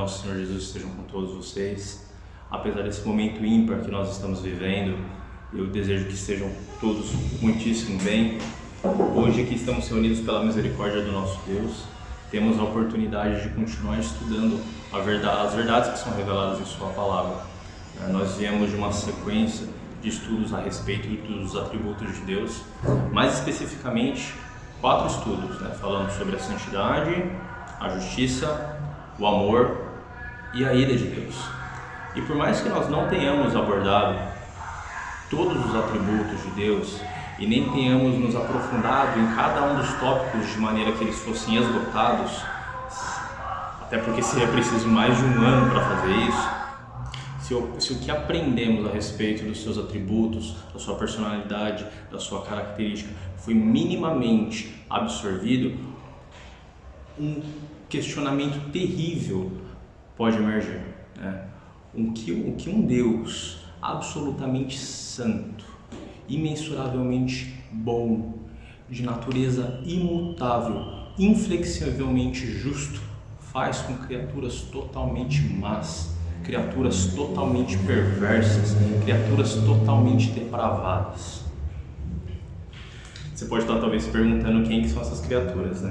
nosso Senhor Jesus estejam com todos vocês. Apesar desse momento ímpar que nós estamos vivendo, eu desejo que estejam todos muitíssimo bem. Hoje aqui estamos reunidos pela misericórdia do nosso Deus. Temos a oportunidade de continuar estudando as verdades que são reveladas em Sua Palavra. Nós viemos de uma sequência de estudos a respeito dos atributos de Deus, mais especificamente 4 estudos, falando sobre a santidade, a justiça, o amor e a ira de Deus. E por mais que nós não tenhamos abordado todos os atributos de Deus e nem tenhamos nos aprofundado em cada um dos tópicos de maneira que eles fossem esgotados, até porque seria preciso mais de um ano para fazer isso, se o que aprendemos a respeito dos seus atributos, da sua personalidade, da sua característica foi minimamente absorvido, um questionamento terrível pode emergir, O que um Deus absolutamente santo, imensuravelmente bom, de natureza imutável, inflexivelmente justo, faz com criaturas totalmente más, criaturas totalmente perversas, criaturas totalmente depravadas. Você pode estar talvez se perguntando quem que são essas criaturas,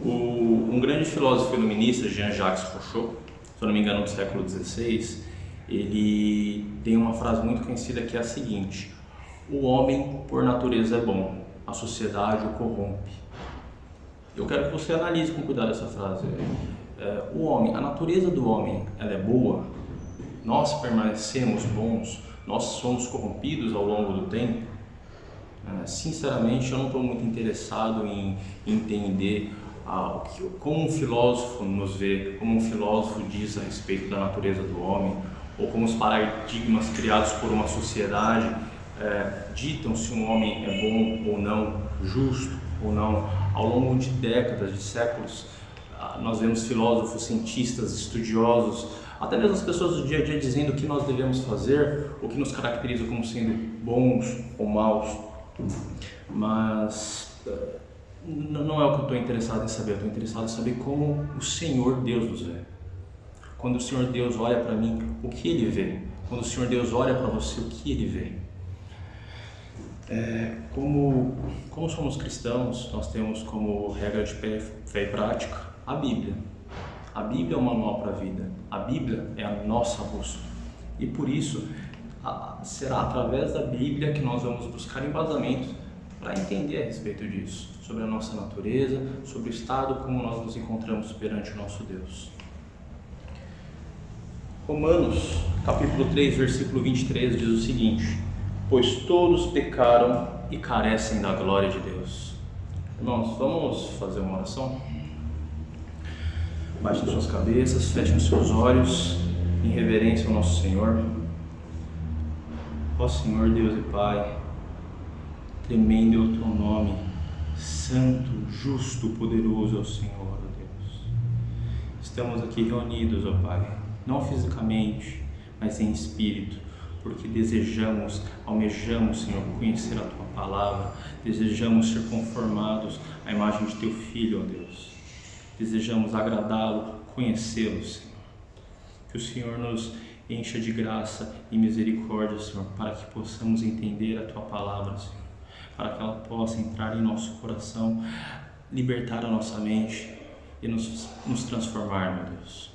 Um grande filósofo iluminista, Jean-Jacques Rousseau, se eu não me engano do século XVI, ele tem uma frase muito conhecida que é a seguinte: o homem por natureza é bom, a sociedade o corrompe. Eu quero que você analise com cuidado essa frase. O homem, a natureza do homem, ela é boa? Nós permanecemos bons? Nós somos corrompidos ao longo do tempo? Sinceramente, eu não estou muito interessado em entender como um filósofo nos vê, como um filósofo diz a respeito da natureza do homem, ou como os paradigmas criados por uma sociedade ditam se um homem é bom ou não, justo ou não. Ao longo de décadas, de séculos, nós vemos filósofos, cientistas, estudiosos, até mesmo as pessoas do dia a dia dizendo o que nós devemos fazer, o que nos caracteriza como sendo bons ou maus. Mas não é o que eu estou interessado em saber. Eu estou interessado em saber como o Senhor Deus nos vê. Quando o Senhor Deus olha para mim, o que Ele vê? Quando o Senhor Deus olha para você, o que Ele vê? Como somos cristãos, nós temos como regra de fé e prática a Bíblia. A Bíblia é um manual para a vida. A Bíblia é a nossa bússola. E por isso, será através da Bíblia que nós vamos buscar embasamento para entender a respeito disso, sobre a nossa natureza, sobre o estado como nós nos encontramos perante o nosso Deus. Romanos, capítulo 3, versículo 23 diz o seguinte: pois todos pecaram e carecem da glória de Deus. Irmãos, vamos fazer uma oração? Baixem suas cabeças, fechem seus olhos em reverência ao nosso Senhor. Ó Senhor Deus e Pai, tremendo é o Teu nome, santo, justo, poderoso é o Senhor, ó Deus. Estamos aqui reunidos, ó Pai, não fisicamente, mas em espírito, porque desejamos, almejamos, Senhor, conhecer a Tua Palavra, desejamos ser conformados à imagem de Teu Filho, ó Deus. Desejamos agradá-lo, conhecê-lo, Senhor. Que o Senhor nos encha de graça e misericórdia, Senhor, para que possamos entender a Tua Palavra, Senhor, para que ela possa entrar em nosso coração, libertar a nossa mente e nos transformar, meu Deus.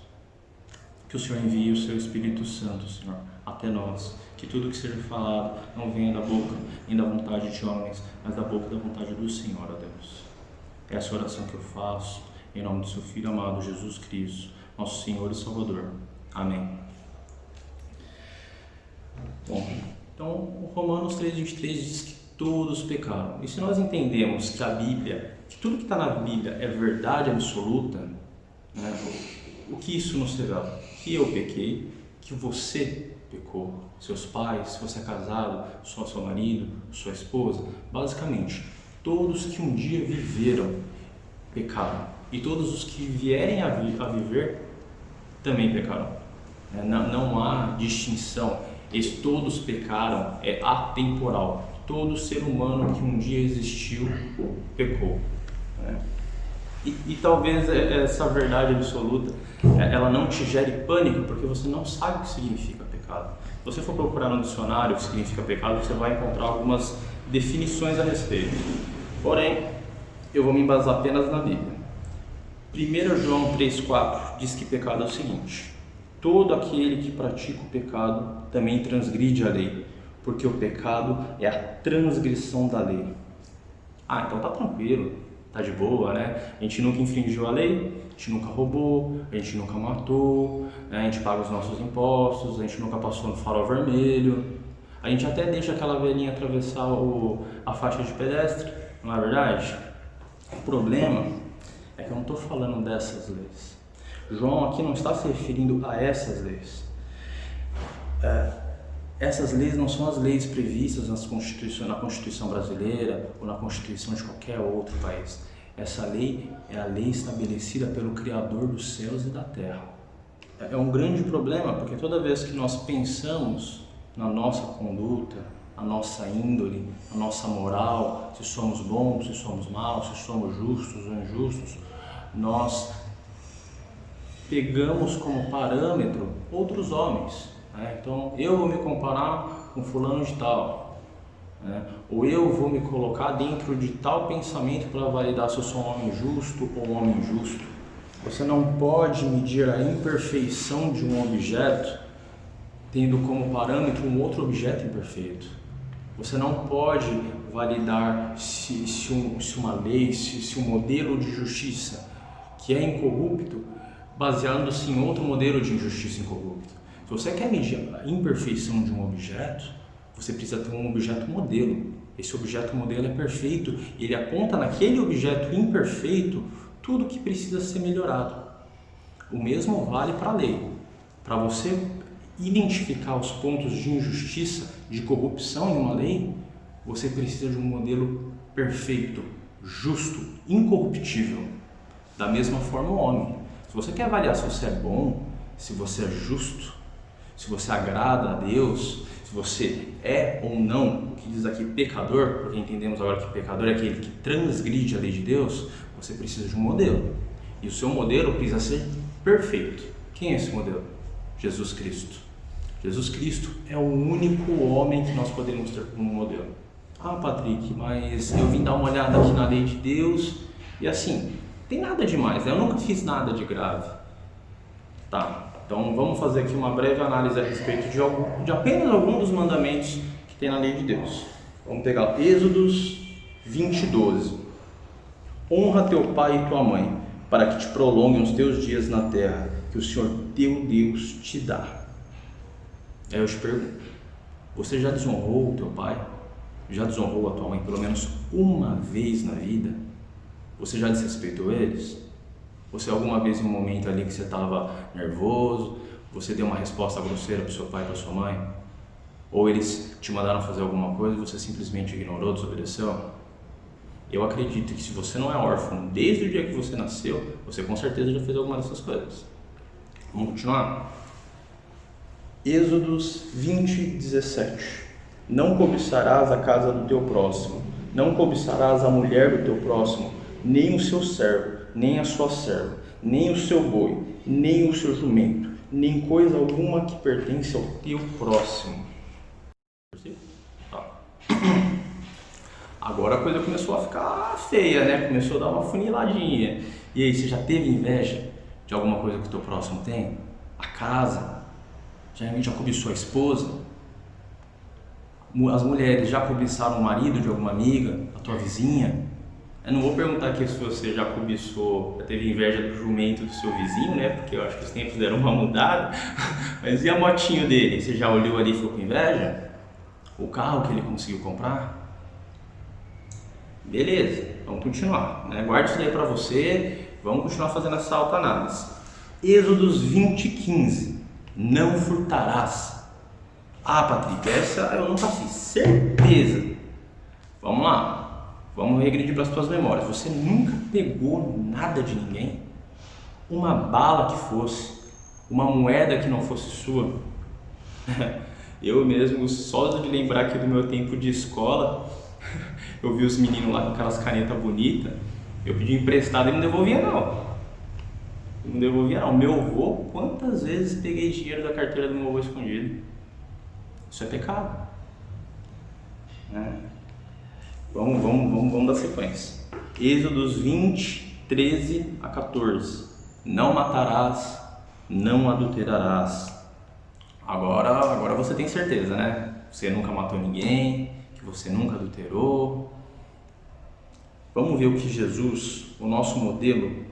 Que o Senhor envie o Seu Espírito Santo, Senhor, até nós, que tudo que seja falado não venha da boca nem da vontade de homens, mas da boca e da vontade do Senhor, ó Deus. Essa é a oração que eu faço, em nome do Seu Filho amado, Jesus Cristo, nosso Senhor e Salvador. Amém. Bom, então, Romanos 3,23 diz que todos pecaram. E se nós entendemos que a Bíblia, que tudo que está na Bíblia é verdade absoluta, o que isso nos revela? Que eu pequei, que você pecou, seus pais, se você é casado, seu marido, sua esposa, basicamente, todos que um dia viveram pecaram. E todos os que vierem a viver também pecaram. Não há distinção. Todos pecaram, é atemporal. Todo ser humano que um dia existiu pecou. E talvez essa verdade absoluta, ela não te gere pânico, porque você não sabe o que significa pecado. Se você for procurar no dicionário o que significa pecado, você vai encontrar algumas definições a respeito. Porém, eu vou me embasar apenas na Bíblia. 1 João 3,4 diz que pecado é o seguinte: todo aquele que pratica o pecado também transgride a lei, porque o pecado é a transgressão da lei. Ah, então tá tranquilo, tá de boa, né? A gente nunca infringiu a lei, a gente nunca roubou, a gente nunca matou, né? A gente paga os nossos impostos, a gente nunca passou no farol vermelho, a gente até deixa aquela velhinha atravessar a faixa de pedestre, não é verdade? O problema é que eu não estou falando dessas leis. João aqui não está se referindo a essas leis. Essas leis não são as leis previstas na Constituição brasileira ou na Constituição de qualquer outro país. Essa lei é a lei estabelecida pelo Criador dos céus e da terra. É um grande problema, porque toda vez que nós pensamos na nossa conduta, na nossa índole, na nossa moral, se somos bons, se somos maus, se somos justos ou injustos, nós pegamos como parâmetro outros homens. Então, eu vou me comparar com fulano de tal, ou eu vou me colocar dentro de tal pensamento para validar se eu sou um homem justo ou um homem injusto. Você não pode medir a imperfeição de um objeto tendo como parâmetro um outro objeto imperfeito. Você não pode validar se uma lei, se um modelo de justiça que é incorrupto, baseando-se em outro modelo de injustiça incorrupto. Se você quer medir a imperfeição de um objeto, você precisa ter um objeto modelo. Esse objeto modelo é perfeito, ele aponta naquele objeto imperfeito tudo que precisa ser melhorado. O mesmo vale para a lei. Para você identificar os pontos de injustiça, de corrupção em uma lei, você precisa de um modelo perfeito, justo, incorruptível. Da mesma forma o homem. Se você quer avaliar se você é bom, se você é justo, se você agrada a Deus, se você é ou não, o que diz aqui pecador, porque entendemos agora que pecador é aquele que transgride a lei de Deus, você precisa de um modelo. E o seu modelo precisa ser perfeito. Quem é esse modelo? Jesus Cristo. Jesus Cristo é o único homem que nós podemos ter como modelo. Ah, Patrick, mas eu vim dar uma olhada aqui na lei de Deus e assim, tem nada demais, né? Eu nunca fiz nada de grave. Tá, então vamos fazer aqui uma breve análise a respeito de apenas alguns dos mandamentos que tem na lei de Deus. Vamos pegar Êxodos 20:12. Honra teu pai e tua mãe, para que te prolonguem os teus dias na terra, que o Senhor teu Deus te dá. Aí eu te pergunto, você já desonrou o teu pai? Já desonrou a tua mãe pelo menos uma vez na vida? Você já desrespeitou eles? Você alguma vez em um momento ali que você estava nervoso, você deu uma resposta grosseira para o seu pai e para a sua mãe? Ou eles te mandaram fazer alguma coisa e você simplesmente ignorou, desobedeceu? Eu acredito que se você não é órfão desde o dia que você nasceu, você com certeza já fez alguma dessas coisas. Vamos continuar? Êxodos 20:17. Não cobiçarás a casa do teu próximo, não cobiçarás a mulher do teu próximo, nem o seu servo, nem a sua serva, nem o seu boi, nem o seu jumento, nem coisa alguma que pertence ao teu próximo. Tá. Agora a coisa começou a ficar feia, né? Começou a dar uma funiladinha. E aí, você já teve inveja de alguma coisa que o teu próximo tem? A casa? Já cobiçou a esposa? As mulheres já cobiçaram o marido de alguma amiga, a tua vizinha? Eu não vou perguntar aqui se você já cobiçou, já teve inveja do jumento do seu vizinho, né? Porque eu acho que os tempos deram uma mudada. Mas e a motinho dele? Você já olhou ali e ficou com inveja? O carro que ele conseguiu comprar? Beleza, vamos continuar, né? Guarde isso daí para você, vamos continuar fazendo essa autoanálise. Êxodos 20:15. Não furtarás. Ah, Patrick, essa eu nunca fiz, certeza. Vamos lá, vamos regredir para as tuas memórias. Você nunca pegou nada de ninguém? Uma bala que fosse, uma moeda que não fosse sua? Eu mesmo, só de lembrar aqui do meu tempo de escola, eu vi os meninos lá com aquelas canetas bonitas, Eu pedi emprestado e não devolvia não. Não devolvia não. Meu avô, quantas vezes peguei dinheiro da carteira do meu avô escondido? Isso é pecado. Vamos dar sequência. Êxodos 20, 13 a 14. Não matarás, não adulterarás. Agora você tem certeza, né? Você nunca matou ninguém, que você nunca adulterou. Vamos ver o que Jesus, o nosso modelo,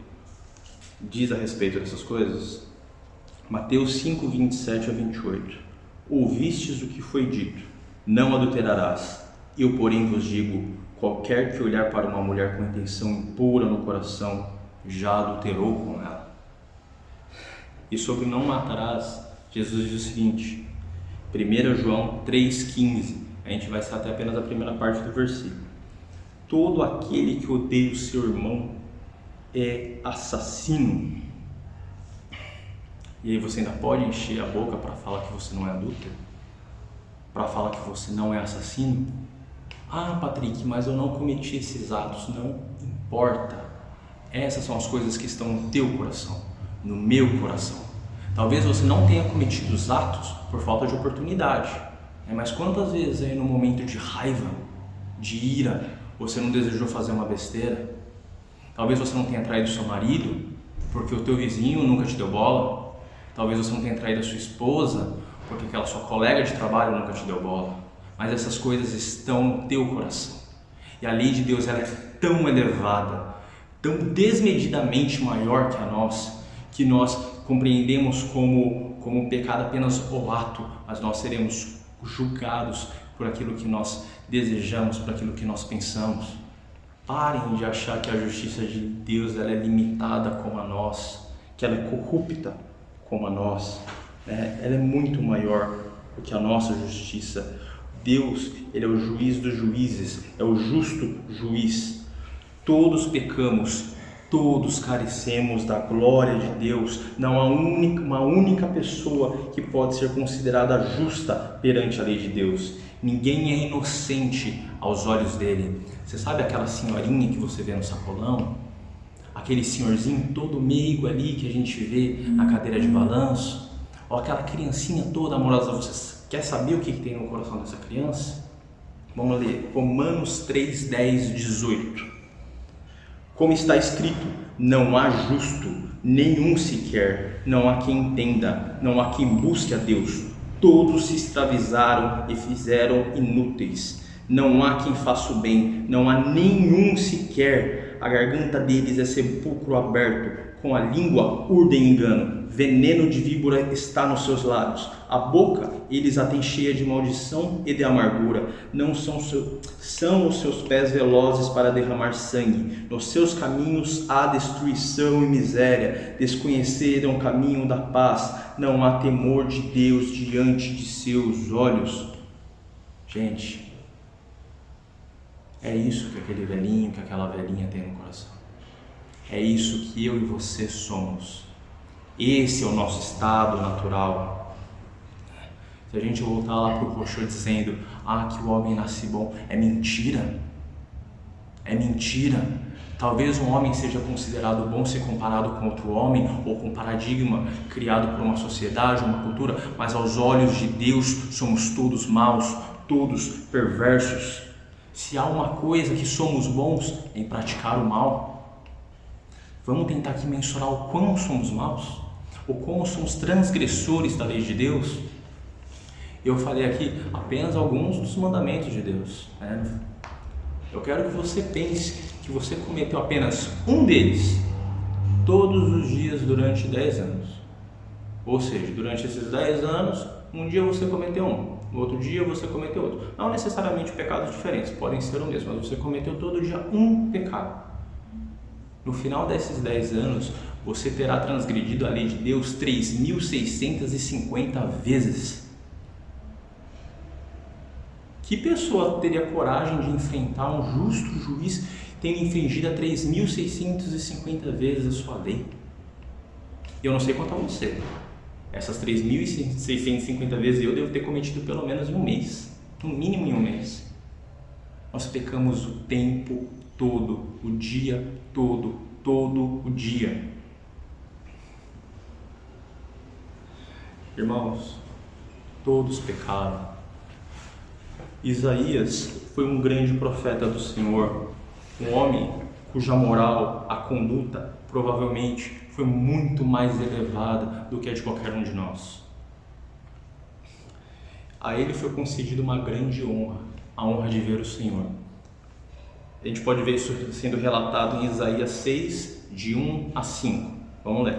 diz a respeito dessas coisas? Mateus 5, 27 a 28. Ouvistes o que foi dito, não adulterarás. Eu, porém, vos digo, qualquer que olhar para uma mulher com intenção impura no coração, já adulterou com ela. E sobre não matarás, Jesus diz o seguinte, 1 João 3,15, a gente vai citar até apenas a primeira parte do versículo. Todo aquele que odeia o seu irmão é assassino. E aí você ainda pode encher a boca para falar que você não é adúltero? Para falar que você não é assassino? Ah, Patrick, mas eu não cometi esses atos. Não importa. Essas são as coisas que estão no teu coração, no meu coração. Talvez você não tenha cometido os atos por falta de oportunidade. Mas quantas vezes aí no momento de raiva, de ira, você não desejou fazer uma besteira? Talvez você não tenha traído seu marido porque o teu vizinho nunca te deu bola. Talvez você não tenha traído a sua esposa porque aquela sua colega de trabalho nunca te deu bola. Mas essas coisas estão no teu coração. E a lei de Deus ela é tão elevada, tão desmedidamente maior que a nossa, que nós compreendemos como um pecado apenas o ato, mas nós seremos julgados por aquilo que nós desejamos, por aquilo que nós pensamos. Parem de achar que a justiça de Deus ela é limitada como a nossa, que ela é corrupta como a nossa. Ela é muito maior do que a nossa justiça. Deus, ele é o juiz dos juízes, é o justo juiz. Todos pecamos, todos carecemos da glória de Deus. Não há uma única pessoa que pode ser considerada justa perante a lei de Deus. Ninguém é inocente aos olhos dele. Você sabe aquela senhorinha que você vê no sacolão? Aquele senhorzinho todo meigo ali que a gente vê na cadeira de balanço? Ou aquela criancinha toda amorosa? Você quer saber o que tem no coração dessa criança? Vamos ler Romanos 3, 10, 18. Como está escrito, não há justo, nenhum sequer, não há quem entenda, não há quem busque a Deus. Todos se escravizaram e fizeram inúteis. Não há quem faça o bem, não há nenhum sequer. A garganta deles é sepulcro aberto, com a língua urdem engano. Veneno de víbora está nos seus lábios. A boca eles a têm cheia de maldição e de amargura. Não são os seus pés velozes para derramar sangue. Nos seus caminhos há destruição e miséria. Desconheceram o caminho da paz. Não há temor de Deus diante de seus olhos. Gente, é isso que aquele velhinho, que aquela velhinha tem no coração. É isso que eu e você somos. Esse é o nosso estado natural. Se a gente voltar lá para o Rochô dizendo que o homem nasce bom, é mentira. É mentira. Talvez um homem seja considerado bom se comparado com outro homem ou com um paradigma criado por uma sociedade, uma cultura, mas aos olhos de Deus somos todos maus, todos perversos. Se há uma coisa que somos bons em praticar o mal, vamos tentar aqui mensurar o quão somos maus, o quão somos transgressores da lei de Deus. Eu falei aqui apenas alguns dos mandamentos de Deus, né? Eu quero que você pense que você cometeu apenas um deles todos os dias durante 10 anos. Ou seja, durante esses 10 anos, um dia você cometeu um, no outro dia você cometeu outro. Não necessariamente pecados diferentes, podem ser o mesmo, mas você cometeu todo dia um pecado. No final desses 10 anos, você terá transgredido a lei de Deus 3.650 vezes. Que pessoa teria coragem de enfrentar um justo juiz tendo infringido a 3.650 vezes a sua lei? Eu não sei quanto a você. Essas 3.650 vezes eu devo ter cometido pelo menos em um mês. No mínimo em um mês. Nós pecamos o tempo todo, o dia todo o dia. Irmãos, todos pecaram. Isaías foi um grande profeta do Senhor, um homem cuja moral, a conduta, provavelmente foi muito mais elevada do que a de qualquer um de nós. A ele foi concedida uma grande honra, a honra de ver o Senhor. A gente pode ver isso sendo relatado em Isaías 6, de 1 a 5. Vamos ler.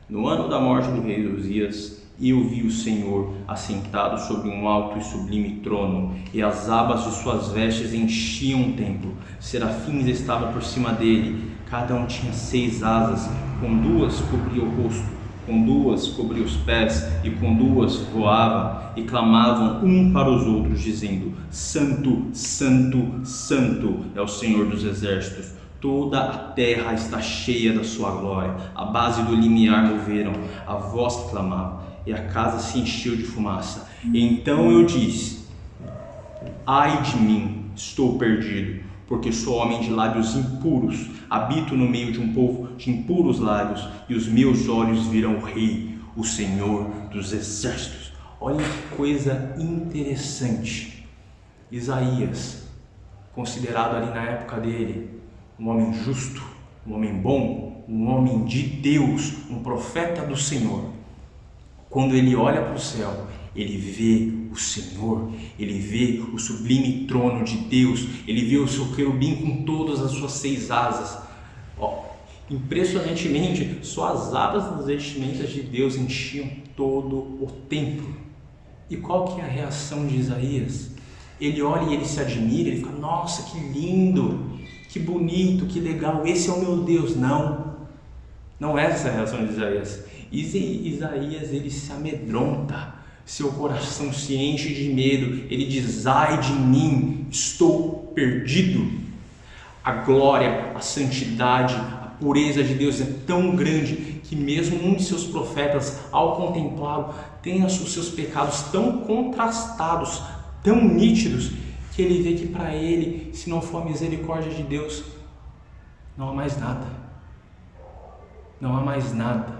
No ano da morte do rei Josias, eu vi o Senhor assentado sobre um alto e sublime trono, e as abas de suas vestes enchiam o templo. Serafins estavam por cima dele, cada um tinha 6 asas, com 2 cobria o rosto, com 2 cobria os pés, e com 2 voavam, e clamavam um para os outros, dizendo: Santo, Santo, Santo é o Senhor dos exércitos. Toda a terra está cheia da sua glória. A base do limiar moveram, a voz que clamava, e a casa se encheu de fumaça. Então eu disse: ai de mim, estou perdido, porque sou homem de lábios impuros, habito no meio de um povo de impuros lábios, e os meus olhos viram o Rei, o Senhor dos exércitos. Olha que coisa interessante. Isaías, considerado ali na época dele um homem justo, um homem bom, um homem de Deus, um profeta do Senhor, quando ele olha para o céu, ele vê o Senhor, ele vê o sublime trono de Deus, ele vê o seu querubim com todas as suas 6 asas. Impressionantemente, só as abas das vestimentas de Deus enchiam todo o templo. E qual que é a reação de Isaías? Ele olha e ele se admira, ele fica: nossa, que lindo, que bonito, que legal, esse é o meu Deus. Não é essa a reação de Isaías. Isaías, ele se amedronta, seu coração se enche de medo, ele diz: ai de mim, estou perdido. A glória, a santidade, a pureza de Deus é tão grande que mesmo um de seus profetas, ao contemplá-lo, tem os seus pecados tão contrastados, tão nítidos, que ele vê que para ele, se não for a misericórdia de Deus, não há mais nada. Não há mais nada.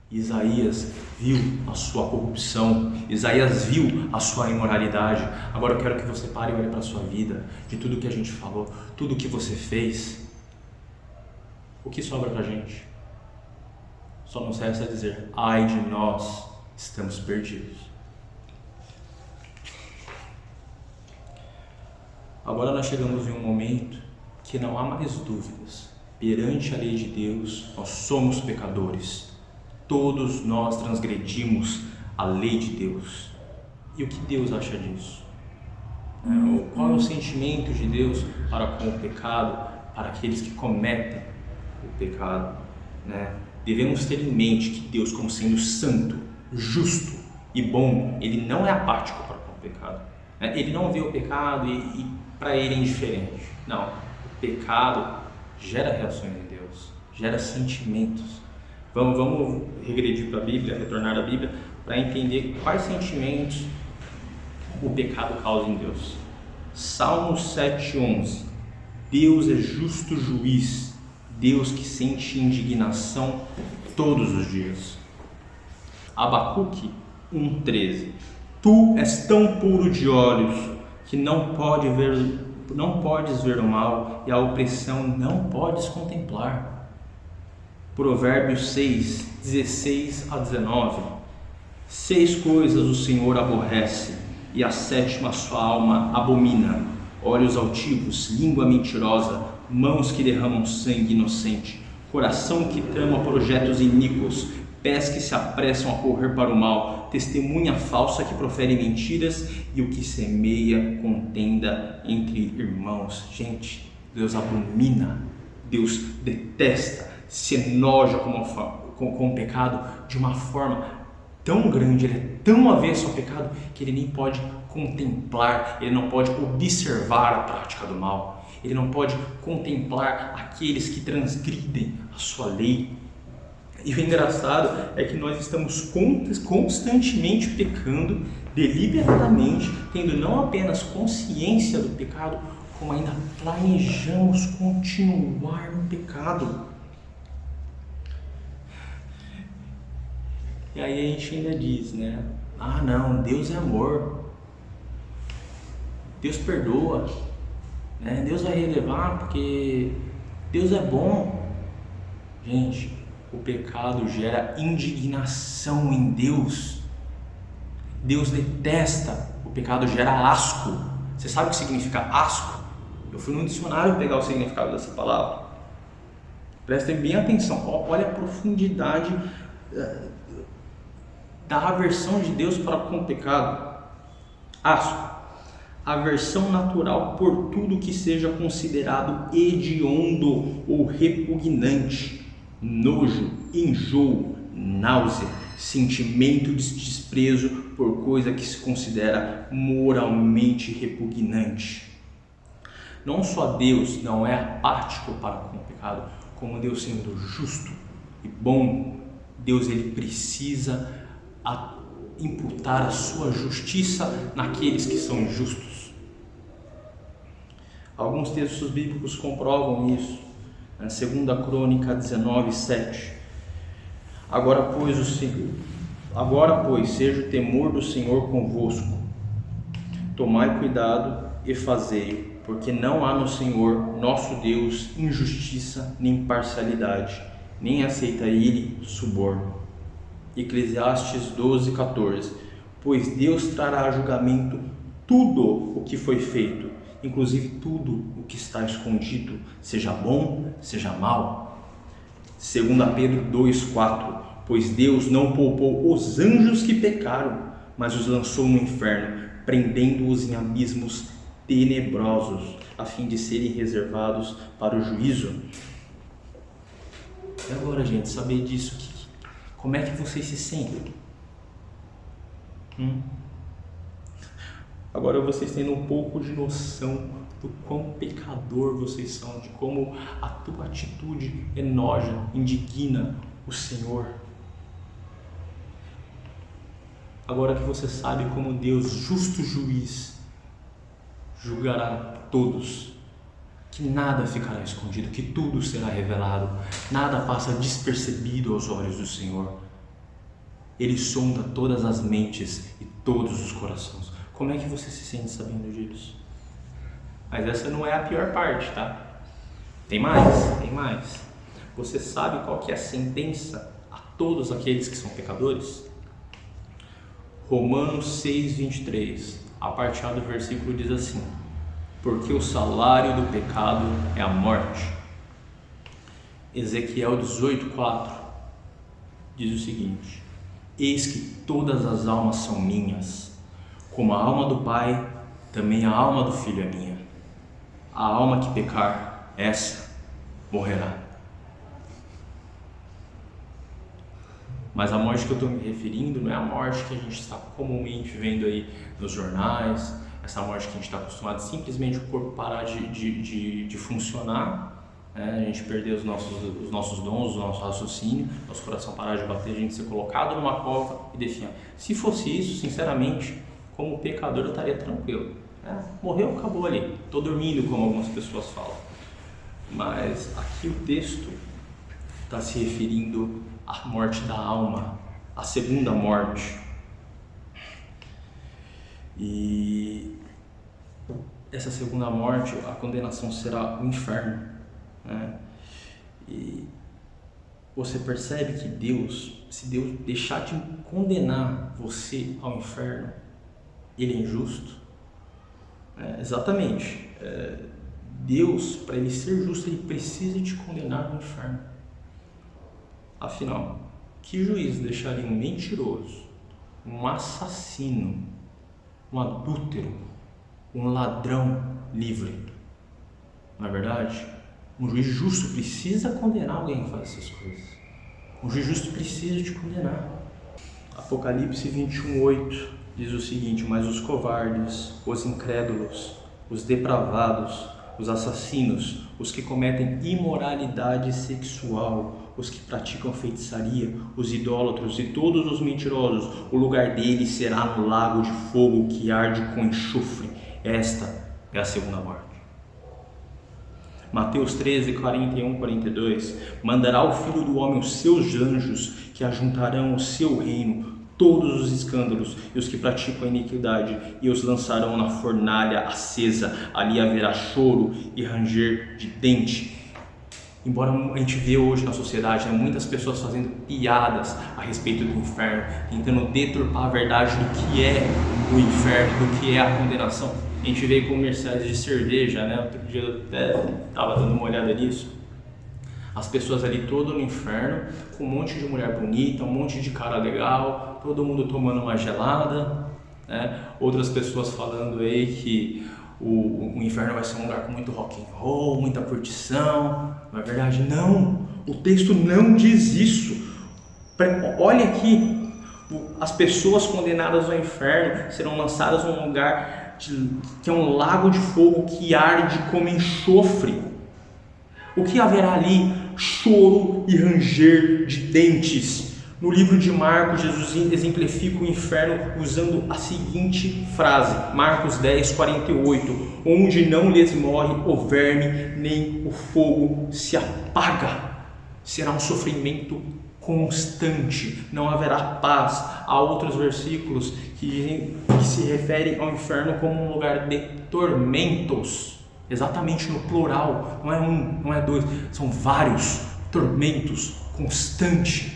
Isaías viu a sua corrupção, Isaías viu a sua imoralidade. Agora eu quero que você pare e olhe para a sua vida, de tudo que a gente falou, tudo que você fez. O que sobra para a gente? Só nos resta dizer: ai de nós, estamos perdidos. Agora nós chegamos em um momento que não há mais dúvidas. Perante a lei de Deus, nós somos pecadores. Todos nós transgredimos a lei de Deus. E o que Deus acha disso? Qual é o sentimento de Deus para com o pecado, para aqueles que cometem o pecado? Devemos ter em mente que Deus, como sendo santo, justo e bom, Ele não é apático para com o pecado. Ele não vê o pecado e para Ele é indiferente. Não, o pecado gera reações em Deus, gera sentimentos. Vamos regredir para a Bíblia, retornar à Bíblia, para entender quais sentimentos o pecado causa em Deus. Salmo 7,11. Deus é justo juiz, Deus que sente indignação todos os dias. Abacuque 1,13. Tu és tão puro de olhos que não podes ver o mal, e a opressão não podes contemplar. Provérbios 6, 16 a 19. 6 coisas o Senhor aborrece, e a 7ª sua alma abomina: olhos altivos, língua mentirosa, mãos que derramam sangue inocente, coração que trama projetos iníquos, pés que se apressam a correr para o mal, testemunha falsa que profere mentiras, e o que semeia contenda entre irmãos. Gente, Deus abomina, Deus detesta, se enoja com o pecado de uma forma tão grande, ele é tão avesso ao pecado que ele nem pode contemplar, ele não pode observar a prática do mal, ele não pode contemplar aqueles que transgridem a sua lei. E o engraçado é que nós estamos constantemente pecando, deliberadamente, tendo não apenas consciência do pecado, como ainda planejamos continuar no pecado. E aí a gente ainda diz, né? Ah, não, Deus é amor. Deus perdoa, né? Deus vai relevar porque Deus é bom. Gente, o pecado gera indignação em Deus. Deus detesta. O pecado gera asco. Você sabe o que significa asco? Eu fui no dicionário pegar o significado dessa palavra. Prestem bem atenção. Olha a profundidade da aversão de Deus para com o pecado. Asco. Aversão natural por tudo que seja considerado hediondo ou repugnante. Nojo, enjoo, náusea, sentimento de desprezo por coisa que se considera moralmente repugnante. Não só Deus não é apático para com o pecado, como Deus sendo justo e bom, Deus ele precisa imputar a sua justiça naqueles que são injustos. Alguns textos bíblicos comprovam isso. Na 2 Crônica 19:7. Agora, pois, seja o temor do Senhor convosco. Tomai cuidado e fazei-o, porque não há no Senhor, nosso Deus, injustiça nem parcialidade, nem aceita ele suborno. Eclesiastes 12:14. Pois Deus trará a julgamento tudo o que foi feito, inclusive tudo o que está escondido, seja bom, seja mal. 2 Pedro 2:4. Pois Deus não poupou os anjos que pecaram, mas os lançou no inferno, prendendo-os em abismos tenebrosos, a fim de serem reservados para o juízo. E agora, gente, saber disso, como é que vocês se sentem? Agora vocês tendo um pouco de noção do quão pecador vocês são, de como a tua atitude enoja, indigna o Senhor. Agora que você sabe como Deus, justo juiz, julgará todos, que nada ficará escondido, que tudo será revelado, nada passa despercebido aos olhos do Senhor. Ele sonda todas as mentes e todos os corações. Como é que você se sente sabendo disso? Mas essa não é a pior parte, tá? Tem mais. Você sabe qual que é a sentença a todos aqueles que são pecadores? Romanos 6:23, a parte A do versículo diz assim: porque o salário do pecado é a morte. Ezequiel 18:4 diz o seguinte: eis que todas as almas são minhas, como a alma do Pai, também a alma do Filho é minha. A alma que pecar, essa morrerá. Mas a morte que eu estou me referindo não é a morte que a gente está comumente vendo aí nos jornais, essa morte que a gente está acostumado, simplesmente o corpo parar de funcionar, né? A gente perder os nossos dons, o nosso raciocínio, nosso coração parar de bater, a gente ser colocado numa cova e definhar. Se fosse isso, sinceramente, como pecador eu estaria tranquilo. Morreu, acabou ali. Estou dormindo, como algumas pessoas falam. Mas aqui o texto está se referindo à morte da alma, a segunda morte. E essa segunda morte, a condenação será o inferno, né? E você percebe que Deus, se Deus deixar de condenar você ao inferno, Ele é injusto? Exatamente. Deus, para Ele ser justo, Ele precisa te condenar no inferno. Afinal, que juiz deixaria um mentiroso, um assassino, um adúltero, um ladrão livre? Não é verdade? Um juiz justo precisa condenar alguém que faz essas coisas. Um juiz justo precisa te condenar. Apocalipse 21:8 diz o seguinte: mas os covardes, os incrédulos, os depravados, os assassinos, os que cometem imoralidade sexual, os que praticam feitiçaria, os idólatros e todos os mentirosos, o lugar deles será no lago de fogo que arde com enxofre. Esta é a segunda morte. Mateus 13, 41, 42. Mandará o Filho do Homem os seus anjos, que ajuntarão o seu reino todos os escândalos e os que praticam a iniquidade, e os lançarão na fornalha acesa. Ali haverá choro e ranger de dente. Embora a gente vê hoje na sociedade, muitas pessoas fazendo piadas a respeito do inferno, tentando deturpar a verdade do que é o inferno, do que é a condenação. A gente vê comerciais de cerveja, né? Outro dia eu até estava dando uma olhada nisso. As pessoas ali todo no inferno, com um monte de mulher bonita, um monte de cara legal, todo mundo tomando uma gelada, né? Outras pessoas falando aí que o inferno vai ser um lugar com muito rock and roll, muita curtição. Não é verdade? Não! O texto não diz isso. Olha aqui, as pessoas condenadas ao inferno serão lançadas num lugar que é um lago de fogo que arde como enxofre. O que haverá ali? Choro e ranger de dentes. No livro de Marcos, Jesus exemplifica o inferno usando a seguinte frase, Marcos 10, 48, onde não lhes morre o verme, nem o fogo se apaga. Será um sofrimento constante, não haverá paz. Há outros versículos que se referem ao inferno como um lugar de tormentos. Exatamente no plural, não é um, não é dois, são vários tormentos constantes.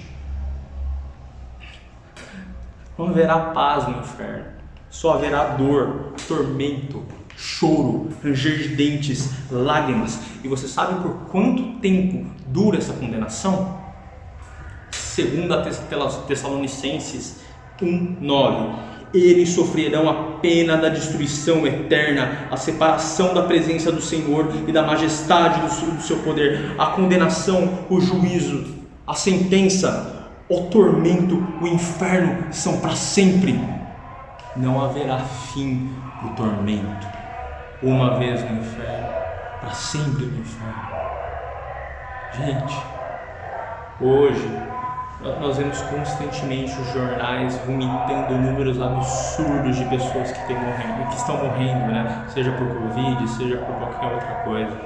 Não haverá paz no inferno, só haverá dor, tormento, choro, ranger de dentes, lágrimas. E você sabe por quanto tempo dura essa condenação? Segundo a Tessalonicenses 1:9. Eles sofrerão a pena da destruição eterna, a separação da presença do Senhor e da majestade do seu poder, a condenação, o juízo, a sentença, o tormento, o inferno são para sempre. Não haverá fim do tormento. Uma vez no inferno, para sempre no inferno. Gente, hoje nós vemos constantemente os jornais vomitando números absurdos de pessoas que estão morrendo, né? Seja por Covid, seja por qualquer outra coisa.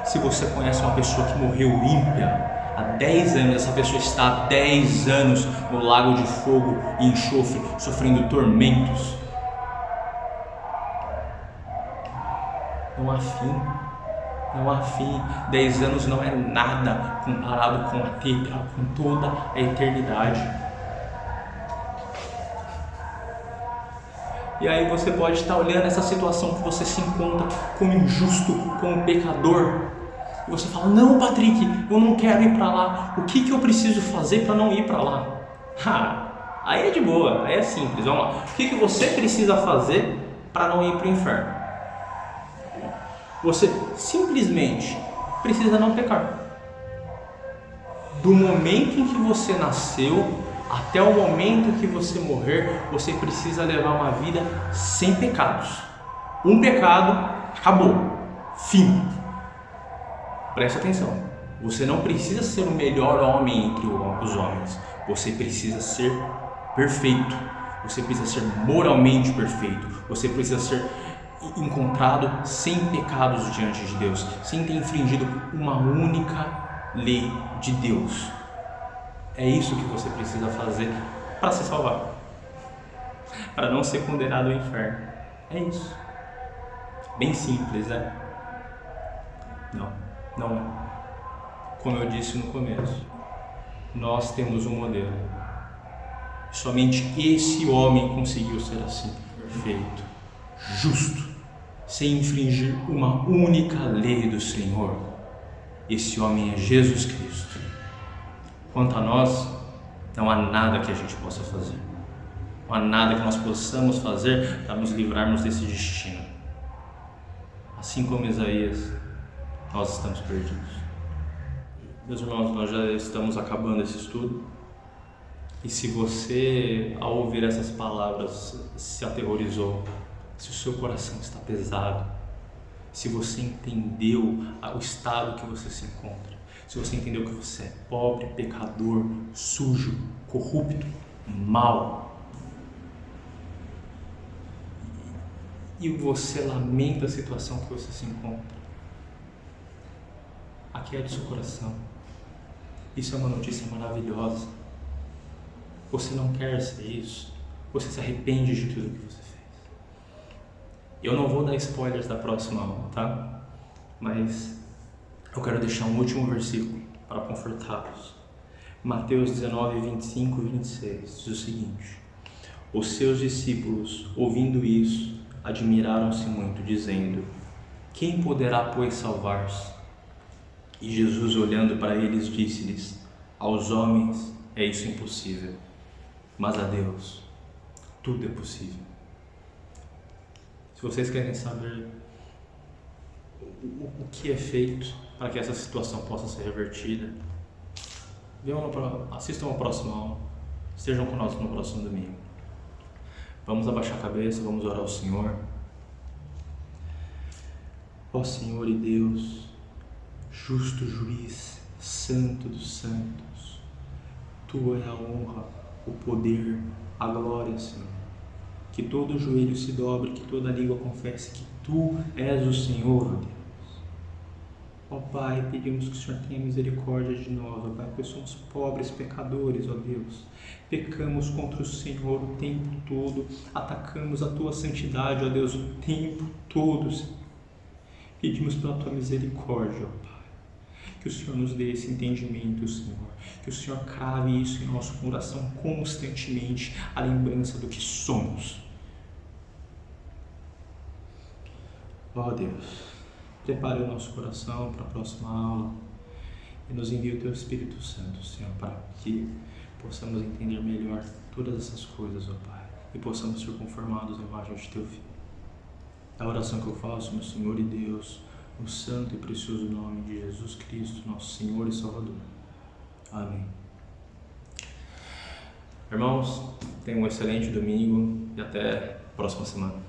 Se você conhece uma pessoa que morreu ímpia há 10 anos, essa pessoa está há 10 anos no lago de fogo e enxofre, sofrendo tormentos. Não há fim. Não há fim. 10 anos não é nada comparado com toda a eternidade. E aí você pode estar olhando essa situação que você se encontra como injusto, como pecador. E você fala, não, Patrick, eu não quero ir para lá. O que eu preciso fazer para não ir para lá? Aí é de boa, aí é simples. Vamos lá. O que você precisa fazer para não ir para o inferno? Você simplesmente precisa não pecar. Do momento em que você nasceu até o momento que você morrer, você precisa levar uma vida sem pecados. Um pecado, acabou. Fim. Preste atenção. Você não precisa ser o melhor homem entre os homens. Você precisa ser perfeito. Você precisa ser moralmente perfeito. Você precisa ser encontrado sem pecados diante de Deus, sem ter infringido uma única lei de Deus. É isso que você precisa fazer para se salvar, para não ser condenado ao inferno. É isso. Bem simples, né? Não é. Como eu disse no começo, nós temos um modelo. Somente esse homem conseguiu ser assim, perfeito, justo, sem infringir uma única lei do Senhor. Esse homem é Jesus Cristo. Quanto a nós, não há nada que a gente possa fazer. Não há nada que nós possamos fazer para nos livrarmos desse destino. Assim como Isaías, nós estamos perdidos. Meus irmãos, nós já estamos acabando esse estudo. E se você, ao ouvir essas palavras, se aterrorizou, se o seu coração está pesado, se você entendeu o estado que você se encontra, se você entendeu que você é pobre, pecador, sujo, corrupto, mau, e você lamenta a situação que você se encontra, Aquiete seu coração. Isso é uma notícia maravilhosa. Você não quer ser isso. Você se arrepende de tudo que você fez. Eu não vou dar spoilers da próxima aula, tá? Mas eu quero deixar um último versículo para confortá-los. Mateus 19, 25 e 26 diz o seguinte: os seus discípulos, ouvindo isso, admiraram-se muito, dizendo: quem poderá, pois, salvar-se? E Jesus, olhando para eles, disse-lhes: aos homens é isso impossível, mas a Deus tudo é possível. Se vocês querem saber o que é feito para que essa situação possa ser revertida, assistam a próxima aula, estejam conosco no próximo domingo. Vamos abaixar a cabeça, vamos orar ao Senhor. Ó Senhor e Deus, justo juiz, santo dos santos, tua é a honra, o poder, a glória, Senhor. Que todo joelho se dobre, que toda língua confesse que tu és o Senhor, ó Deus. Ó Pai, pedimos que o Senhor tenha misericórdia de nós, ó Pai, porque somos pobres pecadores, ó Deus. Pecamos contra o Senhor o tempo todo, atacamos a tua santidade, ó Deus, o tempo todo, Senhor. Pedimos pela tua misericórdia, ó Pai, que o Senhor nos dê esse entendimento, Senhor, que o Senhor crave isso em nosso coração constantemente, a lembrança do que somos. Ó Deus, prepare o nosso coração para a próxima aula e nos envie o teu Espírito Santo, Senhor, para que possamos entender melhor todas essas coisas, ó Pai, e possamos ser conformados à imagem de teu Filho. É a oração que eu faço, meu Senhor e Deus, no santo e precioso nome de Jesus Cristo, nosso Senhor e Salvador. Amém. Irmãos, tenham um excelente domingo e até a próxima semana.